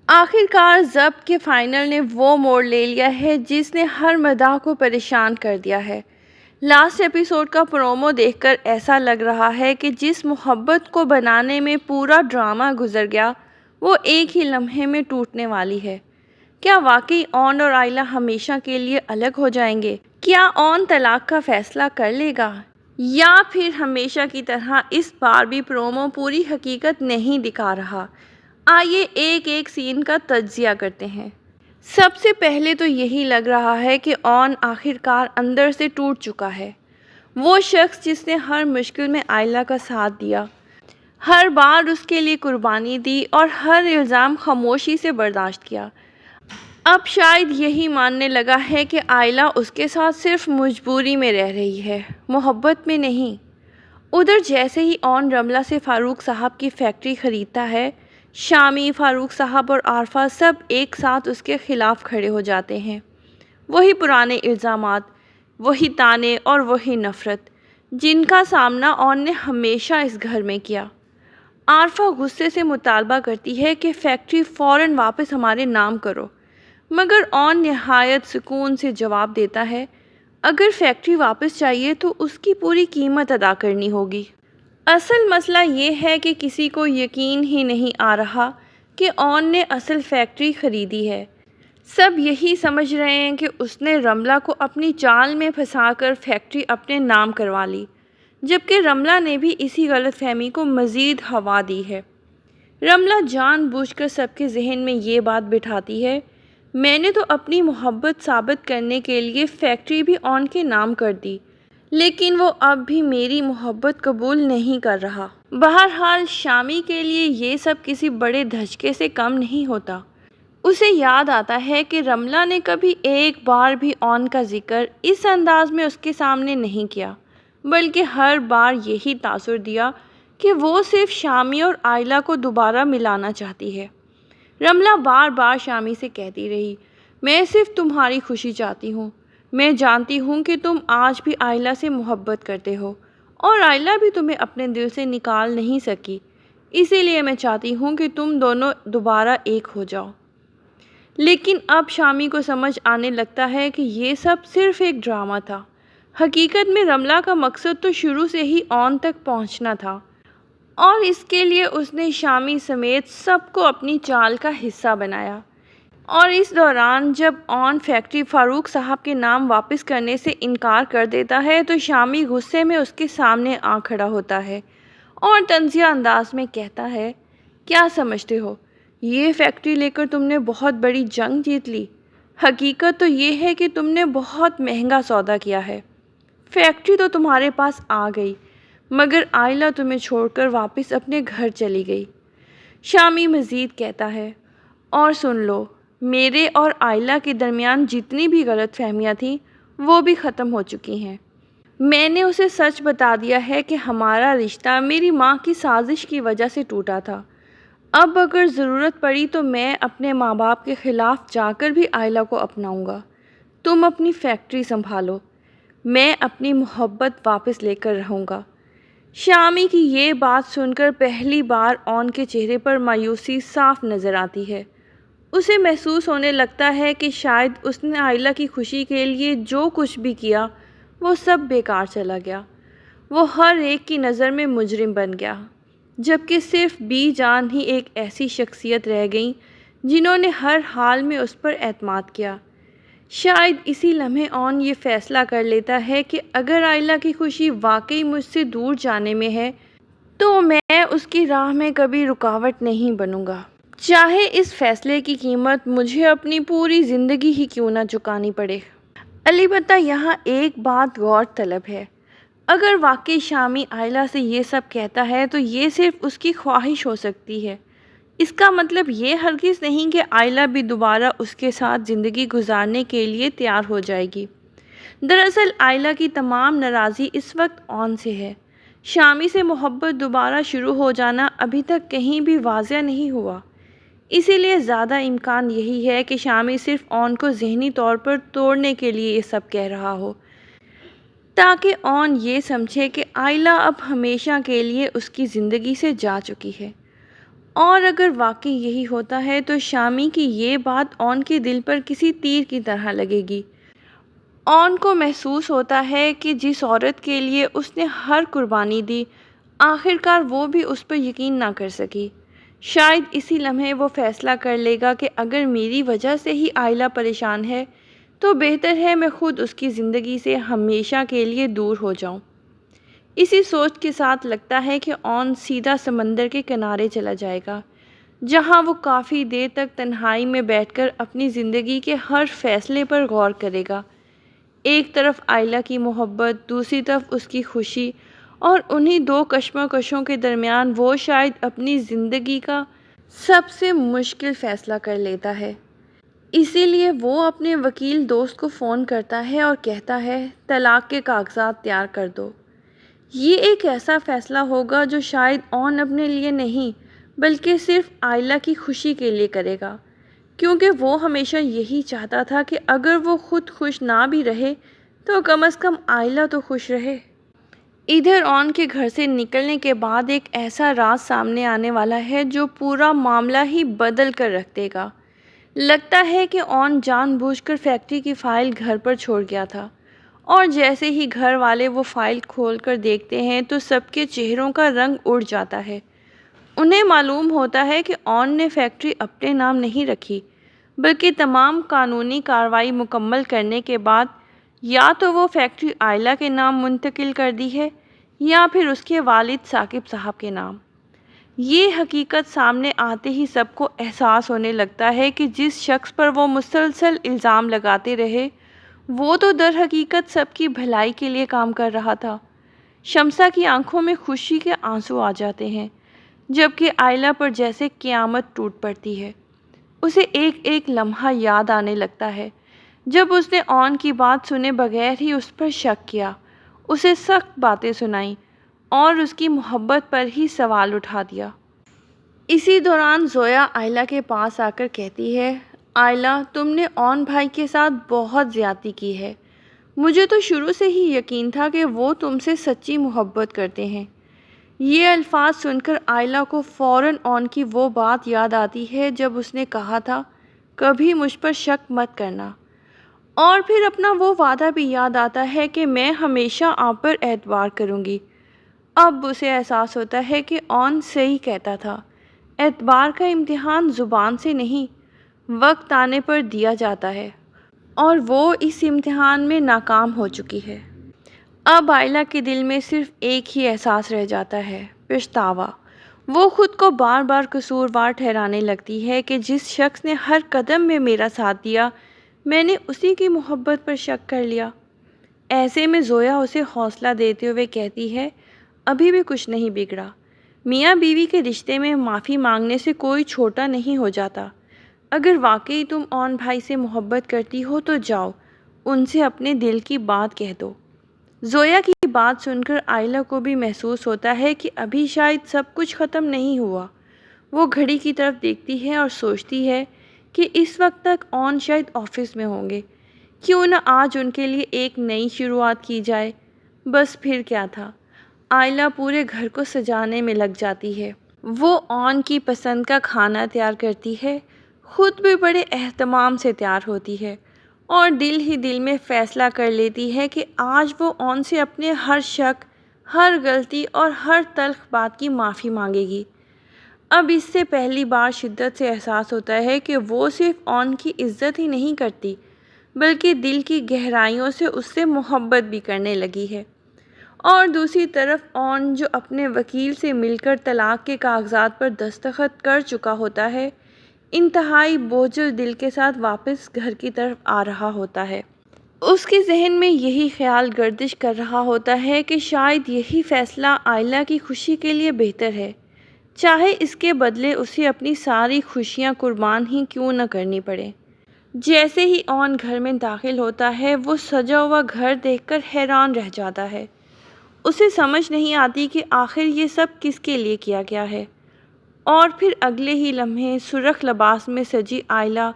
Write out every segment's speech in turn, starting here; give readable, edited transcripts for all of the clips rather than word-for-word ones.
آخر کار ضبط کے فائنل نے وہ موڑ لے لیا ہے جس نے ہر مداح کو پریشان کر دیا ہے۔ لاسٹ ایپیسوڈ کا پرومو دیکھ کر ایسا لگ رہا ہے کہ جس محبت کو بنانے میں پورا ڈرامہ گزر گیا وہ ایک ہی لمحے میں ٹوٹنے والی ہے۔ کیا واقعی اون اور آئلہ ہمیشہ کے لیے الگ ہو جائیں گے؟ کیا اون طلاق کا فیصلہ کر لے گا؟ یا پھر ہمیشہ کی طرح اس بار بھی پرومو پوری حقیقت نہیں دکھا رہا؟ آئیے ایک ایک سین کا تجزیہ کرتے ہیں۔ سب سے پہلے تو یہی لگ رہا ہے کہ اون آخر کار اندر سے ٹوٹ چکا ہے۔ وہ شخص جس نے ہر مشکل میں آئلہ کا ساتھ دیا، ہر بار اس کے لیے قربانی دی اور ہر الزام خاموشی سے برداشت کیا، اب شاید یہی ماننے لگا ہے کہ آئلہ اس کے ساتھ صرف مجبوری میں رہ رہی ہے، محبت میں نہیں۔ ادھر جیسے ہی اون رملہ سے فاروق صاحب کی فیکٹری خریدتا ہے، شامی، فاروق صاحب اور عارفہ سب ایک ساتھ اس کے خلاف کھڑے ہو جاتے ہیں۔ وہی پرانے الزامات، وہی طعنے اور وہی نفرت جن کا سامنا اون نے ہمیشہ اس گھر میں کیا۔ عارفہ غصے سے مطالبہ کرتی ہے کہ فیکٹری فوراً واپس ہمارے نام کرو، مگر اون نہایت سکون سے جواب دیتا ہے اگر فیکٹری واپس چاہیے تو اس کی پوری قیمت ادا کرنی ہوگی۔ اصل مسئلہ یہ ہے کہ کسی کو یقین ہی نہیں آ رہا کہ اون نے اصل فیکٹری خریدی ہے۔ سب یہی سمجھ رہے ہیں کہ اس نے رملہ کو اپنی چال میں پھنسا کر فیکٹری اپنے نام کروا لی، جبکہ رملہ نے بھی اسی غلط فہمی کو مزید ہوا دی ہے۔ رملہ جان بوجھ کر سب کے ذہن میں یہ بات بٹھاتی ہے میں نے تو اپنی محبت ثابت کرنے کے لیے فیکٹری بھی اون کے نام کر دی، لیکن وہ اب بھی میری محبت قبول نہیں کر رہا۔ بہرحال شامی کے لیے یہ سب کسی بڑے دھچکے سے کم نہیں ہوتا۔ اسے یاد آتا ہے کہ رملہ نے کبھی ایک بار بھی اون کا ذکر اس انداز میں اس کے سامنے نہیں کیا، بلکہ ہر بار یہی تاثر دیا کہ وہ صرف شامی اور آئلہ کو دوبارہ ملانا چاہتی ہے۔ رملہ بار بار شامی سے کہتی رہی میں صرف تمہاری خوشی چاہتی ہوں، میں جانتی ہوں کہ تم آج بھی آئلہ سے محبت کرتے ہو اور آئلہ بھی تمہیں اپنے دل سے نکال نہیں سکی، اسی لیے میں چاہتی ہوں کہ تم دونوں دوبارہ ایک ہو جاؤ۔ لیکن اب شامی کو سمجھ آنے لگتا ہے کہ یہ سب صرف ایک ڈرامہ تھا۔ حقیقت میں رملہ کا مقصد تو شروع سے ہی اون تک پہنچنا تھا، اور اس کے لیے اس نے شامی سمیت سب کو اپنی چال کا حصہ بنایا۔ اور اس دوران جب اون فیکٹری فاروق صاحب کے نام واپس کرنے سے انکار کر دیتا ہے تو شامی غصے میں اس کے سامنے آ کھڑا ہوتا ہے اور طنزیہ انداز میں کہتا ہے کیا سمجھتے ہو یہ فیکٹری لے کر تم نے بہت بڑی جنگ جیت لی؟ حقیقت تو یہ ہے کہ تم نے بہت مہنگا سودا کیا ہے۔ فیکٹری تو تمہارے پاس آ گئی، مگر آئلہ تمہیں چھوڑ کر واپس اپنے گھر چلی گئی۔ شامی مزید کہتا ہے اور سن لو، میرے اور آئلہ کے درمیان جتنی بھی غلط فہمیاں تھیں وہ بھی ختم ہو چکی ہیں۔ میں نے اسے سچ بتا دیا ہے کہ ہمارا رشتہ میری ماں کی سازش کی وجہ سے ٹوٹا تھا۔ اب اگر ضرورت پڑی تو میں اپنے ماں باپ کے خلاف جا کر بھی آئلہ کو اپناؤں گا۔ تم اپنی فیکٹری سنبھالو، میں اپنی محبت واپس لے کر رہوں گا۔ شامی کی یہ بات سن کر پہلی بار اون کے چہرے پر مایوسی صاف نظر آتی ہے۔ اسے محسوس ہونے لگتا ہے کہ شاید اس نے آئلہ کی خوشی کے لیے جو کچھ بھی کیا وہ سب بیکار چلا گیا۔ وہ ہر ایک کی نظر میں مجرم بن گیا، جبکہ صرف بی جان ہی ایک ایسی شخصیت رہ گئیں جنہوں نے ہر حال میں اس پر اعتماد کیا۔ شاید اسی لمحے اون یہ فیصلہ کر لیتا ہے کہ اگر آئلہ کی خوشی واقعی مجھ سے دور جانے میں ہے تو میں اس کی راہ میں کبھی رکاوٹ نہیں بنوں گا، چاہے اس فیصلے کی قیمت مجھے اپنی پوری زندگی ہی کیوں نہ چکانی پڑے۔ البتہ یہاں ایک بات غور طلب ہے، اگر واقعی شامی آئلہ سے یہ سب کہتا ہے تو یہ صرف اس کی خواہش ہو سکتی ہے، اس کا مطلب یہ ہرگز نہیں کہ آئلہ بھی دوبارہ اس کے ساتھ زندگی گزارنے کے لیے تیار ہو جائے گی۔ دراصل آئلہ کی تمام ناراضی اس وقت اون سے ہے۔ شامی سے محبت دوبارہ شروع ہو جانا ابھی تک کہیں بھی واضح نہیں ہوا، اسی لیے زیادہ امکان یہی ہے کہ شامی صرف اون کو ذہنی طور پر توڑنے کے لیے یہ سب کہہ رہا ہو، تاکہ اون یہ سمجھے کہ آئلہ اب ہمیشہ کے لیے اس کی زندگی سے جا چکی ہے۔ اور اگر واقعی یہی ہوتا ہے تو شامی کی یہ بات اون کے دل پر کسی تیر کی طرح لگے گی۔ اون کو محسوس ہوتا ہے کہ جس عورت کے لیے اس نے ہر قربانی دی، آخرکار وہ بھی اس پر یقین نہ کر سکی۔ شاید اسی لمحے وہ فیصلہ کر لے گا کہ اگر میری وجہ سے ہی آئلہ پریشان ہے تو بہتر ہے میں خود اس کی زندگی سے ہمیشہ کے لیے دور ہو جاؤں۔ اسی سوچ کے ساتھ لگتا ہے کہ اون سیدھا سمندر کے کنارے چلا جائے گا، جہاں وہ کافی دیر تک تنہائی میں بیٹھ کر اپنی زندگی کے ہر فیصلے پر غور کرے گا۔ ایک طرف آئلہ کی محبت، دوسری طرف اس کی خوشی، اور انہی دو کشمکشوں کے درمیان وہ شاید اپنی زندگی کا سب سے مشکل فیصلہ کر لیتا ہے۔ اسی لیے وہ اپنے وکیل دوست کو فون کرتا ہے اور کہتا ہے طلاق کے کاغذات تیار کر دو۔ یہ ایک ایسا فیصلہ ہوگا جو شاید اون اپنے لیے نہیں بلکہ صرف آئلہ کی خوشی کے لیے کرے گا، کیونکہ وہ ہمیشہ یہی چاہتا تھا کہ اگر وہ خود خوش نہ بھی رہے تو کم از کم آئلہ تو خوش رہے۔ ادھر اون کے گھر سے نکلنے کے بعد ایک ایسا راز سامنے آنے والا ہے جو پورا معاملہ ہی بدل کر رکھ دے گا۔ لگتا ہے کہ اون جان بوجھ کر فیکٹری کی فائل گھر پر چھوڑ گیا تھا، اور جیسے ہی گھر والے وہ فائل کھول کر دیکھتے ہیں تو سب کے چہروں کا رنگ اڑ جاتا ہے۔ انہیں معلوم ہوتا ہے کہ اون نے فیکٹری اپنے نام نہیں رکھی، بلکہ تمام قانونی کارروائی مکمل کرنے کے بعد یا تو وہ فیکٹری آئلہ کے نام منتقل کر دی ہے یا پھر اس کے والد ثاقب صاحب کے نام۔ یہ حقیقت سامنے آتے ہی سب کو احساس ہونے لگتا ہے کہ جس شخص پر وہ مسلسل الزام لگاتے رہے وہ تو در حقیقت سب کی بھلائی کے لیے کام کر رہا تھا۔ شمسہ کی آنکھوں میں خوشی کے آنسو آ جاتے ہیں، جبکہ آئلہ پر جیسے قیامت ٹوٹ پڑتی ہے۔ اسے ایک ایک لمحہ یاد آنے لگتا ہے جب اس نے اون کی بات سنے بغیر ہی اس پر شک کیا، اسے سخت باتیں سنائیں اور اس کی محبت پر ہی سوال اٹھا دیا۔ اسی دوران زویا آئلہ کے پاس آ کر کہتی ہے، آئلہ تم نے اون بھائی کے ساتھ بہت زیادتی کی ہے۔ مجھے تو شروع سے ہی یقین تھا کہ وہ تم سے سچی محبت کرتے ہیں۔ یہ الفاظ سن کر آئلہ کو فوراً اون کی وہ بات یاد آتی ہے جب اس نے کہا تھا کبھی مجھ پر شک مت کرنا، اور پھر اپنا وہ وعدہ بھی یاد آتا ہے کہ میں ہمیشہ آپ پر اعتبار کروں گی۔ اب اسے احساس ہوتا ہے کہ اون صحیح کہتا تھا، اعتبار کا امتحان زبان سے نہیں وقت آنے پر دیا جاتا ہے، اور وہ اس امتحان میں ناکام ہو چکی ہے۔ اب آئلہ کے دل میں صرف ایک ہی احساس رہ جاتا ہے، پچھتاوا۔ وہ خود کو بار بار قصوروار ٹھہرانے لگتی ہے کہ جس شخص نے ہر قدم میں میرا ساتھ دیا میں نے اسی کی محبت پر شک کر لیا۔ ایسے میں زویا اسے حوصلہ دیتے ہوئے کہتی ہے، ابھی بھی کچھ نہیں بگڑا۔ میاں بیوی کے رشتے میں معافی مانگنے سے کوئی چھوٹا نہیں ہو جاتا۔ اگر واقعی تم اون بھائی سے محبت کرتی ہو تو جاؤ، ان سے اپنے دل کی بات کہہ دو۔ زویا کی بات سن کر آئلہ کو بھی محسوس ہوتا ہے کہ ابھی شاید سب کچھ ختم نہیں ہوا۔ وہ گھڑی کی طرف دیکھتی ہے اور سوچتی ہے کہ اس وقت تک اون شاید آفس میں ہوں گے، کیوں نہ آج ان کے لیے ایک نئی شروعات کی جائے۔ بس پھر کیا تھا، آئلہ پورے گھر کو سجانے میں لگ جاتی ہے۔ وہ اون کی پسند کا کھانا تیار کرتی ہے، خود بھی بڑے اہتمام سے تیار ہوتی ہے، اور دل ہی دل میں فیصلہ کر لیتی ہے کہ آج وہ اون سے اپنے ہر شک، ہر غلطی اور ہر تلخ بات کی معافی مانگے گی۔ اب اس سے پہلی بار شدت سے احساس ہوتا ہے کہ وہ صرف اون کی عزت ہی نہیں کرتی بلکہ دل کی گہرائیوں سے اس سے محبت بھی کرنے لگی ہے۔ اور دوسری طرف اون جو اپنے وکیل سے مل کر طلاق کے کاغذات پر دستخط کر چکا ہوتا ہے، انتہائی بوجھل دل کے ساتھ واپس گھر کی طرف آ رہا ہوتا ہے۔ اس کے ذہن میں یہی خیال گردش کر رہا ہوتا ہے کہ شاید یہی فیصلہ آئلہ کی خوشی کے لیے بہتر ہے، چاہے اس کے بدلے اسے اپنی ساری خوشیاں قربان ہی کیوں نہ کرنی پڑے۔ جیسے ہی اون گھر میں داخل ہوتا ہے وہ سجا ہوا گھر دیکھ کر حیران رہ جاتا ہے۔ اسے سمجھ نہیں آتی کہ آخر یہ سب کس کے لیے کیا گیا ہے، اور پھر اگلے ہی لمحے سرخ لباس میں سجی آئلہ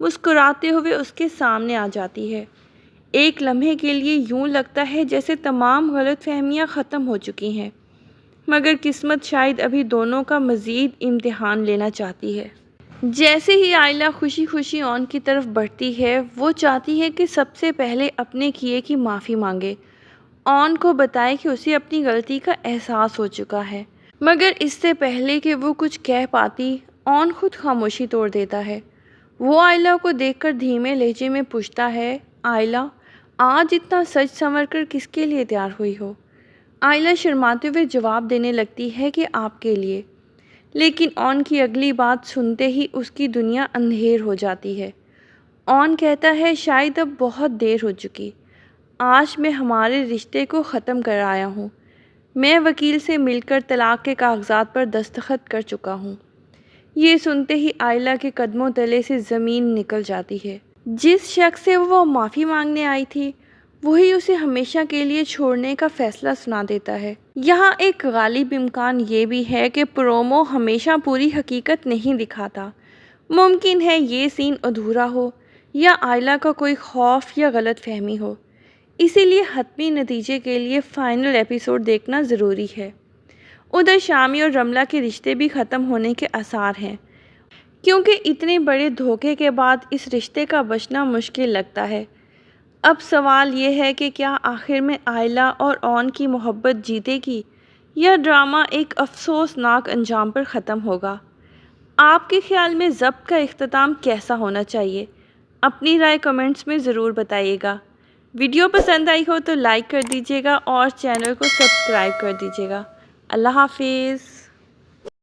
مسکراتے ہوئے اس کے سامنے آ جاتی ہے۔ ایک لمحے کے لیے یوں لگتا ہے جیسے تمام غلط فہمیاں ختم ہو چکی ہیں۔ مگر قسمت شاید ابھی دونوں کا مزید امتحان لینا چاہتی ہے۔ جیسے ہی آئلہ خوشی خوشی اون کی طرف بڑھتی ہے، وہ چاہتی ہے کہ سب سے پہلے اپنے کیے کی معافی مانگے، اون کو بتائے کہ اسے اپنی غلطی کا احساس ہو چکا ہے۔ مگر اس سے پہلے کہ وہ کچھ کہہ پاتی، اون خود خاموشی توڑ دیتا ہے۔ وہ آئلہ کو دیکھ کر دھیمے لہجے میں پوچھتا ہے، آئلہ، آج اتنا سج سنور کر کس کے لیے تیار ہوئی ہو؟ آئلہ شرماتے ہوئے جواب دینے لگتی ہے کہ آپ کے لیے۔ لیکن اون کی اگلی بات سنتے ہی اس کی دنیا اندھیر ہو جاتی ہے۔ اون کہتا ہے، شاید اب بہت دیر ہو چکی۔ آج میں ہمارے رشتے کو ختم کر آیا ہوں۔ میں وکیل سے مل کر طلاق کے کاغذات پر دستخط کر چکا ہوں۔ یہ سنتے ہی آئلہ کے قدموں تلے سے زمین نکل جاتی ہے۔ جس شخص سے وہ معافی مانگنے آئی تھی، وہی اسے ہمیشہ کے لیے چھوڑنے کا فیصلہ سنا دیتا ہے۔ یہاں ایک غالب امکان یہ بھی ہے کہ پرومو ہمیشہ پوری حقیقت نہیں دکھاتا۔ ممکن ہے یہ سین ادھورا ہو یا آئلہ کا کوئی خوف یا غلط فہمی ہو۔ اسی لیے حتمی نتیجے کے لیے فائنل ایپیسوڈ دیکھنا ضروری ہے۔ ادھر شامی اور رملہ کے رشتے بھی ختم ہونے کے آثار ہیں، کیونکہ اتنے بڑے دھوکے کے بعد اس رشتے کا بچنا مشکل لگتا ہے۔ اب سوال یہ ہے کہ کیا آخر میں آئلہ اور اون کی محبت جیتے گی یا ڈرامہ ایک افسوسناک انجام پر ختم ہوگا؟ آپ کے خیال میں ضبط کا اختتام کیسا ہونا چاہیے؟ اپنی رائے کمنٹس میں ضرور بتائیے گا۔ ویڈیو پسند آئی ہو تو لائک کر دیجیے گا اور چینل کو سبسکرائب کر دیجیے گا۔ اللہ حافظ۔